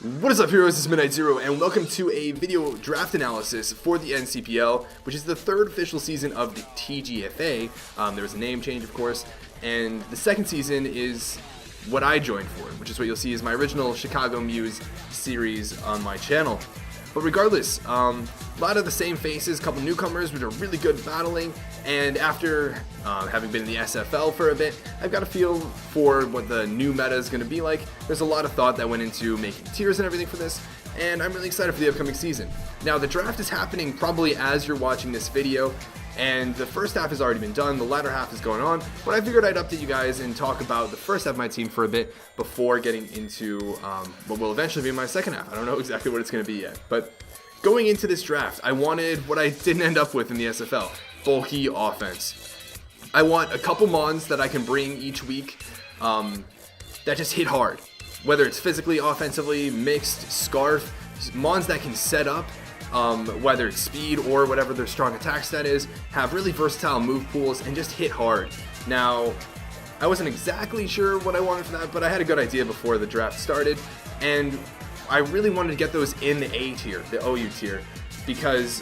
What is up, heroes? It's Midnight Zero, and welcome to a video draft analysis for the NCPL, which is the third official season of the TGFA. There was a name change, of course, and the second season is what I joined for, which is what you'll see is my original Chicago Muse series on my channel. But regardless, a lot of the same faces, a couple newcomers which are really good at battling, and after having been in the SFL for a bit, I've got a feel for what the new meta is going to be like. There's a lot of thought that went into making tiers and everything for this, and I'm really excited for the upcoming season. Now, the draft is happening probably as you're watching this video, and the first half has already been done, the latter half is going on, but I figured I'd update you guys and talk about the first half of my team for a bit before getting into what will eventually be my second half. I don't know exactly what it's going to be yet, but going into this draft, I wanted what I didn't end up with in the SFL, bulky offense. I want a couple mons that I can bring each week that just hit hard, whether it's physically, offensively, mixed, scarf, mons that can set up, whether it's speed or whatever their strong attack stat is, have really versatile move pools, and just hit hard. Now, I wasn't exactly sure what I wanted for that, but I had a good idea before the draft started, and I really wanted to get those in the A tier, the OU tier, because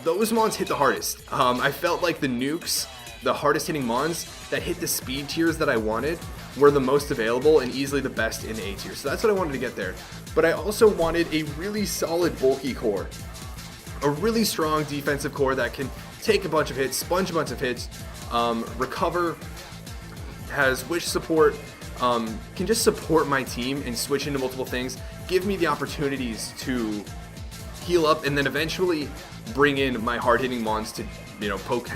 those mons hit the hardest. I felt like the nukes, the hardest hitting mons that hit the speed tiers that I wanted, were the most available and easily the best in A tier. So that's what I wanted to get there. But I also wanted a really solid bulky core. A really strong defensive core that can take a bunch of hits, sponge a bunch of hits, recover, has wish support, can just support my team and switch into multiple things, give me the opportunities to heal up, and then eventually bring in my hard-hitting mons to, poke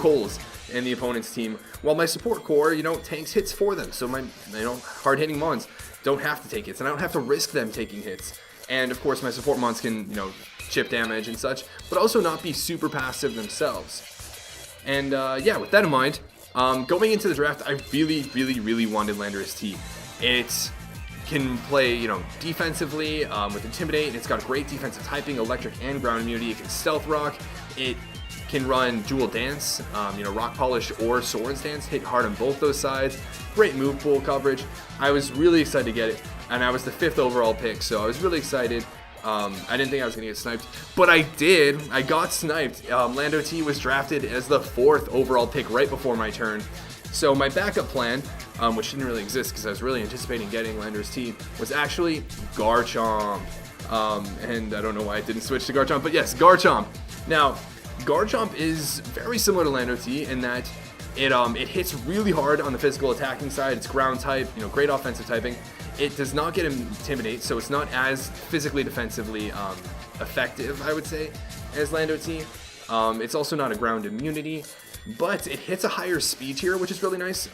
holes in the opponent's team, while my support core, tanks hits for them. So my, hard-hitting mons don't have to take hits, and I don't have to risk them taking hits. And of course, my support mons can, chip damage and such, but also not be super passive themselves. And with that in mind, going into the draft, I really wanted Landorus T. It can play, defensively with Intimidate, and it's got great defensive typing, electric and ground immunity. It can stealth rock. It can run dual dance, rock polish or swords dance, hit hard on both those sides. Great move pool coverage. I was really excited to get it, and I was the 5th overall pick, so I was really excited. I didn't think I was going to get sniped, but I did. I got sniped. Lando T was drafted as the 4th overall pick right before my turn. So my backup plan, which didn't really exist because I was really anticipating getting Landorus T, was actually Garchomp. And I don't know why I didn't switch to Garchomp, but yes, Garchomp. Now, Garchomp is very similar to Lando T in that it hits really hard on the physical attacking side. It's ground type, great offensive typing. It does not get Intimidate, so it's not as physically defensively effective, I would say, as Lando T. It's also not a ground immunity, but it hits a higher speed tier, which is really nice.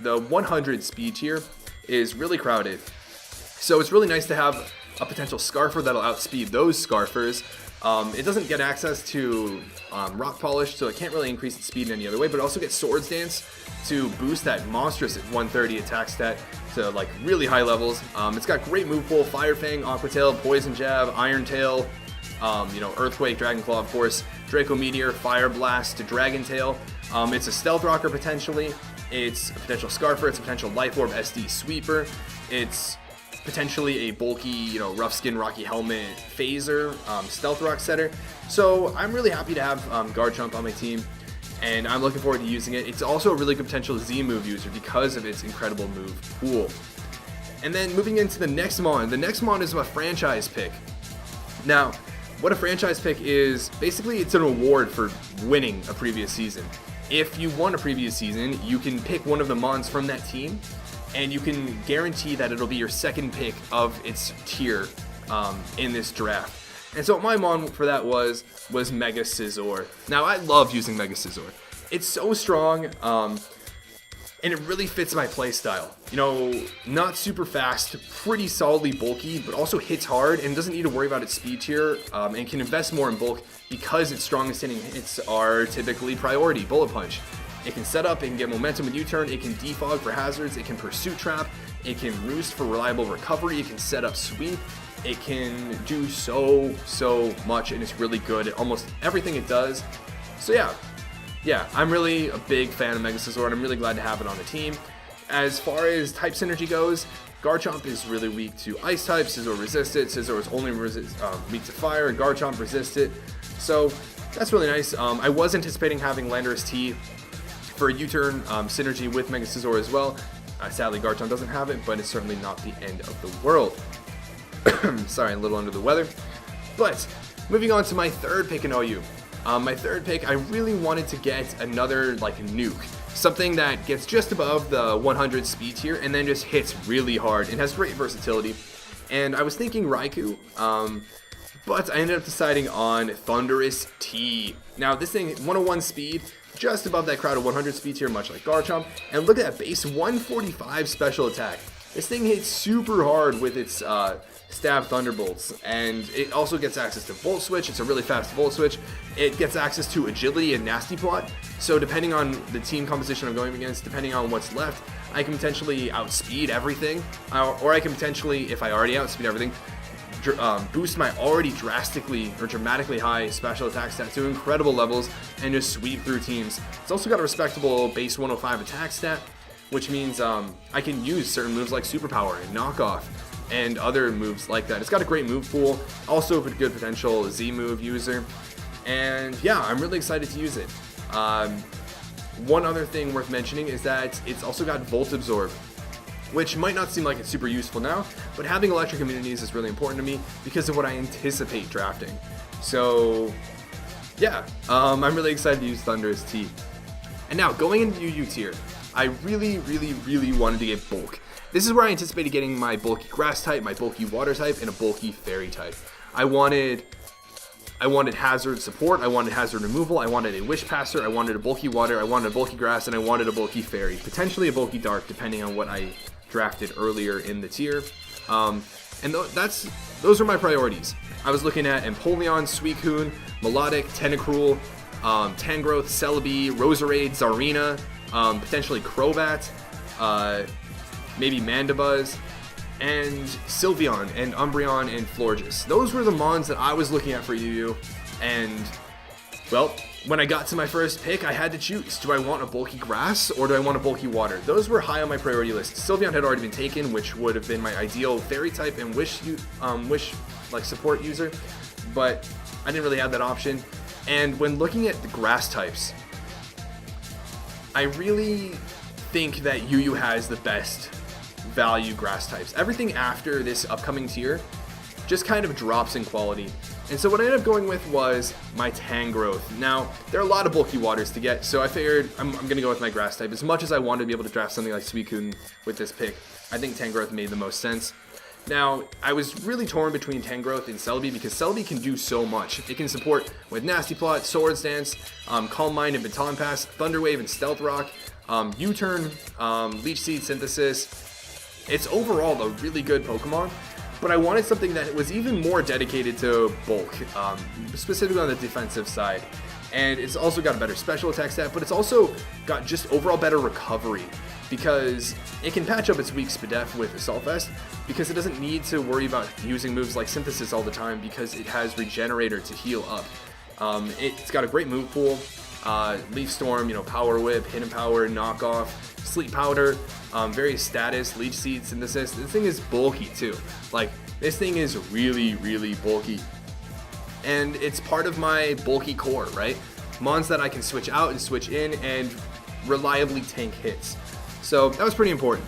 The 100 speed tier is really crowded, so it's really nice to have a potential Scarfer that'll outspeed those Scarfers. It doesn't get access to rock polish, so it can't really increase its speed in any other way, but it also gets swords dance to boost that monstrous 130 attack stat to like really high levels. It's got great move pool: Fire Fang, Aqua Tail, Poison Jab, Iron Tail, Earthquake, Dragon Claw, of course, Draco Meteor, Fire Blast to Dragon Tail. It's a stealth rocker potentially. It's a potential Scarfer. It's a potential Life Orb SD sweeper. It's potentially a bulky, rough skin Rocky Helmet phaser, stealth rock setter. So I'm really happy to have Garchomp on my team, and I'm looking forward to using it. It's also a really good potential Z move user because of its incredible move pool. And then moving into the next mon. The next mon is my franchise pick. Now, what a franchise pick is, basically it's an award for winning a previous season. If you won a previous season, you can pick one of the mons from that team, and you can guarantee that it'll be your second pick of its tier in this draft. And so my mon for that was Mega Scizor. Now, I love using Mega Scizor. It's so strong, and it really fits my playstyle. Not super fast, pretty solidly bulky, but also hits hard and doesn't need to worry about its speed tier, and can invest more in bulk because its strongest hitting hits are typically priority, Bullet Punch. It can set up, it can get momentum with U-turn, it can defog for hazards, it can pursuit trap, it can roost for reliable recovery, it can set up sweep, it can do so much, and it's really good at almost everything it does. So yeah, I'm really a big fan of Mega Scizor, and I'm really glad to have it on the team. As far as type synergy goes, Garchomp is really weak to Ice type, Scizor resists it, Scizor is only weak to Fire, Garchomp resists it, so that's really nice. I was anticipating having Landorus T for a U-turn synergy with Mega Scizor as well. Sadly, Garchomp doesn't have it, but it's certainly not the end of the world. Sorry, a little under the weather. But moving on to my third pick in OU. My third pick, I really wanted to get another like nuke. Something that gets just above the 100 speed tier and then just hits really hard and has great versatility. And I was thinking Raikou, but I ended up deciding on Thundurus T. Now this thing, 101 speed, just above that crowd of 100 speed tier, much like Garchomp. And look at that base 145 special attack. This thing hits super hard with its Stab Thunderbolts, and it also gets access to Volt Switch. It's a really fast Volt Switch. It gets access to Agility and Nasty Plot, so depending on the team composition I'm going against, depending on what's left, I can potentially outspeed everything, or I can potentially, if I already outspeed everything, boost my already dramatically high special attack stat to incredible levels and just sweep through teams. It's also got a respectable base 105 attack stat, which means I can use certain moves like Superpower and Knockoff and other moves like that. It's got a great move pool, also a good potential Z move user, and yeah, I'm really excited to use it. One other thing worth mentioning is that it's also got Volt Absorb, which might not seem like it's super useful now, but having electric immunities is really important to me because of what I anticipate drafting. So yeah, I'm really excited to use Thundurus T. And now going into UU tier, I really wanted to get Bulk. This is where I anticipated getting my bulky grass type, my bulky water type, and a bulky fairy type. I wanted hazard support, I wanted hazard removal, I wanted a wish passer, I wanted a bulky water, I wanted a bulky grass, and I wanted a bulky fairy. Potentially a bulky dark, depending on what I drafted earlier in the tier. Those are my priorities. I was looking at Empoleon, Suicune, Melodic, Tentacruel, Tangrowth, Celebi, Roserade, Zarina, potentially Crobat, maybe Mandibuzz, and Sylveon, and Umbreon, and Florges. Those were the mons that I was looking at for UU, and, well, when I got to my first pick, I had to choose. Do I want a bulky grass, or do I want a bulky water? Those were high on my priority list. Sylveon had already been taken, which would have been my ideal fairy type and wish support user, but I didn't really have that option. And when looking at the grass types, I really think that UU has the best value grass types. Everything after this upcoming tier just kind of drops in quality. And so what I ended up going with was my Tangrowth. Now, there are a lot of bulky waters to get, so I figured I'm going to go with my grass type. As much as I wanted to be able to draft something like Suicune with this pick, I think Tangrowth made the most sense. Now, I was really torn between Tangrowth and Celebi because Celebi can do so much. It can support with Nasty Plot, Swords Dance, Calm Mind and Baton Pass, Thunder Wave and Stealth Rock, U-Turn, Leech Seed Synthesis. It's overall a really good Pokemon, but I wanted something that was even more dedicated to bulk, specifically on the defensive side. And it's also got a better special attack stat, but it's also got just overall better recovery because it can patch up its weak Spadef with Assault Vest because it doesn't need to worry about using moves like Synthesis all the time because it has Regenerator to heal up. It's got a great move pool, Leaf Storm, Power Whip, Hidden Power, Knockoff, Sleep Powder, various status, Leech Seed Synthesis. This thing is bulky too. Like, this thing is really bulky. And it's part of my bulky core, right? Mons that I can switch out and switch in and reliably tank hits. So that was pretty important.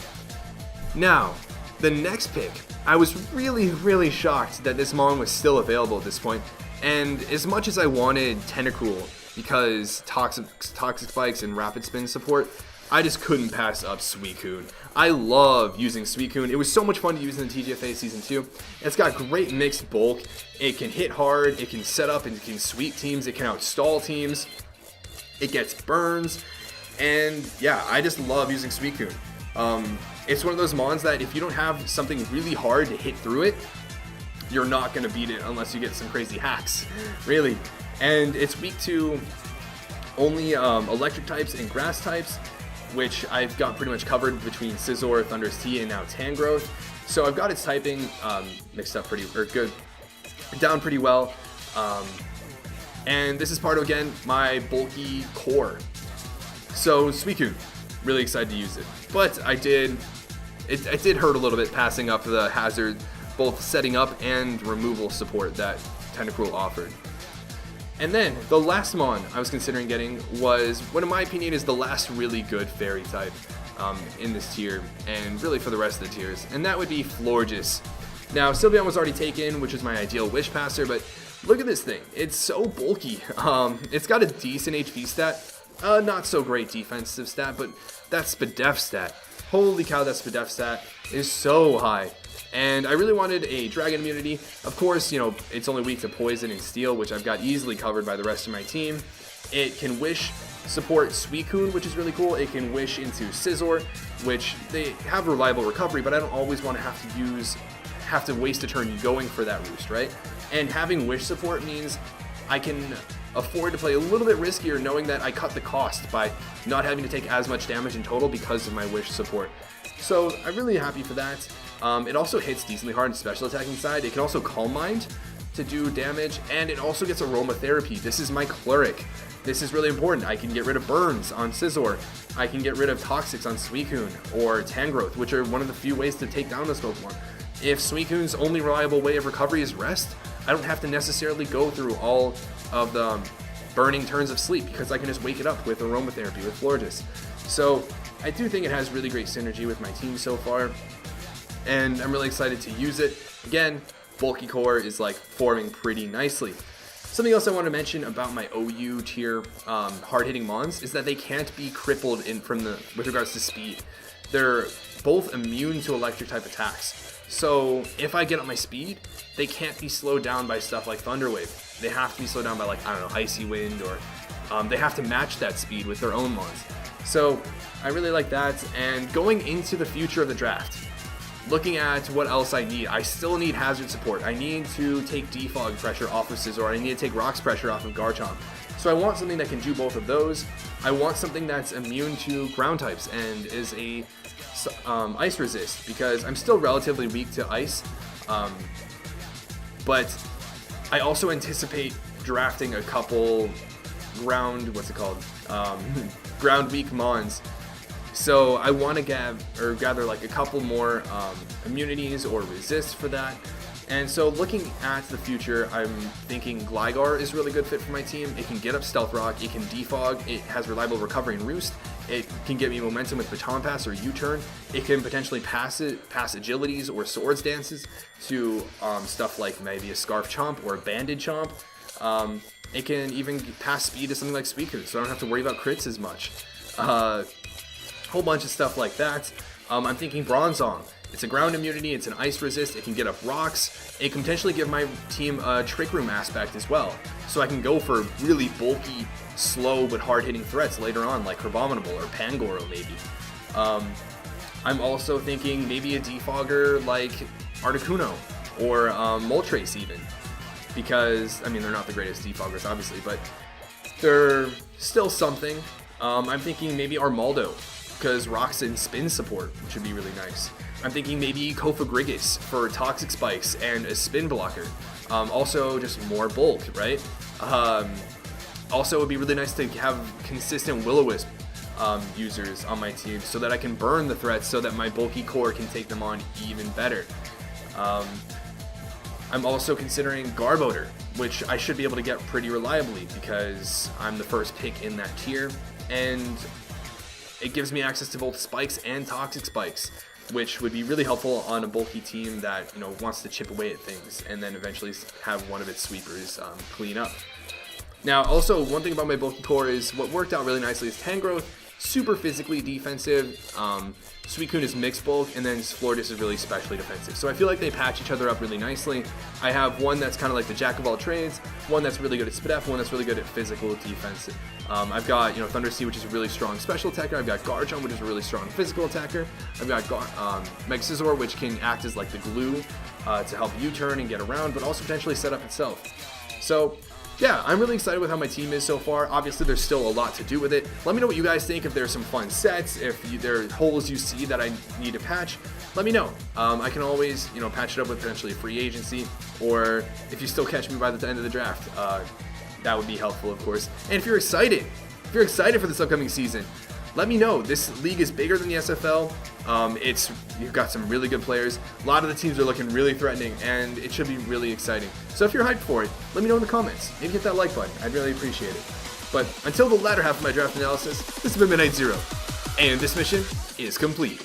Now, the next pick, I was really shocked that this Mon was still available at this point. And as much as I wanted Tentacruel because Toxic Spikes and Rapid Spin support, I just couldn't pass up Suicune. I love using Suicune. It was so much fun to use in the TGFA Season 2. It's got great mixed bulk. It can hit hard, it can set up and it can sweep teams, it can outstall teams. It gets burns. And yeah, I just love using Suicune. It's one of those mons that if you don't have something really hard to hit through it, you're not going to beat it unless you get some crazy hacks, really. And it's weak to only electric types and grass types, which I've got pretty much covered between Scizor, Thundurus T, and now Tangrowth. So I've got its typing mixed up down pretty well. And this is part of, again, my bulky core. So Suicune, really excited to use it. But I did it did hurt a little bit passing up the hazard, both setting up and removal support that Tentacruel offered. And then the last mon I was considering getting was what in my opinion is the last really good fairy type in this tier, and really for the rest of the tiers, and that would be Florges. Now Sylveon was already taken, which is my ideal wish passer, but look at this thing. It's so bulky. It's got a decent HP stat, not so great defensive stat, but that Spadef stat, holy cow, that Spadef stat is so high. And I really wanted a dragon immunity. Of course, you know, it's only weak to poison and steel, which I've got easily covered by the rest of my team. It can wish support Suicune, which is really cool. It can wish into Scizor, which they have reliable recovery, but I don't always want to have to waste a turn going for that roost, right? And having wish support means I can afford to play a little bit riskier, knowing that I cut the cost by not having to take as much damage in total because of my wish support. So I'm really happy for that. It also hits decently hard on the special attacking side. It can also Calm Mind to do damage, and it also gets aromatherapy. This is my cleric. This is really important. I can get rid of burns on Scizor. I can get rid of toxics on Suicune or Tangrowth, which are one of the few ways to take down this Pokemon. If Suicune's only reliable way of recovery is rest, I don't have to necessarily go through all of the burning turns of sleep, because I can just wake it up with aromatherapy with Florges. So I do think it has really great synergy with my team so far, and I'm really excited to use it. Again, bulky core is like forming pretty nicely. Something else I want to mention about my OU tier hard-hitting mons is that they can't be crippled with regards to speed. They're both immune to electric type attacks. So if I get up my speed, they can't be slowed down by stuff like Thunder Wave. They have to be slowed down by, like, I don't know, Icy Wind, or they have to match that speed with their own mons. So I really like that. And going into the future of the draft, looking at what else I need, I still need hazard support. I need to take defog pressure off of Scizor. I need to take rocks pressure off of Garchomp. So I want something that can do both of those. I want something that's immune to ground types and is a ice resist, because I'm still relatively weak to ice. But I also anticipate drafting a couple ground weak mons. So I want to gather like a couple more immunities or resists for that. And so looking at the future, I'm thinking Gligar is a really good fit for my team. It can get up Stealth Rock, it can defog, it has reliable recovery and roost, it can get me momentum with Baton Pass or U-turn, it can potentially pass agilities or swords dances to stuff like maybe a Scarf Chomp or a Banded Chomp. It can even pass speed to something like Suicune, so I don't have to worry about crits as much. Whole bunch of stuff like that. I'm thinking Bronzong. It's a ground immunity, it's an ice resist, it can get up rocks, it can potentially give my team a Trick Room aspect as well. So I can go for really bulky, slow but hard-hitting threats later on, like Crabominable or Pangoro maybe. I'm also thinking maybe a defogger like Articuno or Moltres even. Because, I mean, they're not the greatest defoggers obviously, but they're still something. I'm thinking maybe Armaldo, because rocks and spin support, which would be really nice. I'm thinking maybe Kofagrigus for toxic spikes and a spin blocker. Also, just more bulk, right? Also, it would be really nice to have consistent Will-O-Wisp users on my team so that I can burn the threats so that my bulky core can take them on even better. I'm also considering Garbodor, which I should be able to get pretty reliably because I'm the first pick in that tier, and it gives me access to both spikes and toxic spikes, which would be really helpful on a bulky team that, you know, wants to chip away at things and then eventually have one of its sweepers clean up. Now, also, one thing about my bulky core is what worked out really nicely is Tangrowth, super physically defensive, Suicune is mixed bulk, and then Florges is really specially defensive. So I feel like they patch each other up really nicely. I have one that's kind of like the jack of all trades, one that's really good at Spadef, one that's really good at physical defense. I've got, Thunder Sea, which is a really strong special attacker. I've got Garchomp, which is a really strong physical attacker. I've got Mega Scizor, which can act as like the glue to help U-turn and get around, but also potentially set up itself. So yeah, I'm really excited with how my team is so far. Obviously, there's still a lot to do with it. Let me know what you guys think, if there's some fun sets, if there are holes you see that I need to patch. Let me know. I can always, patch it up with potentially a free agency, or if you still catch me by the end of the draft, that would be helpful, of course. And if you're excited for this upcoming season, let me know. This league is bigger than the SFL. You've got some really good players. A lot of the teams are looking really threatening, and it should be really exciting. So if you're hyped for it, let me know in the comments. Maybe hit that like button. I'd really appreciate it. But until the latter half of my draft analysis, this has been Midnight Zero, and this mission is complete.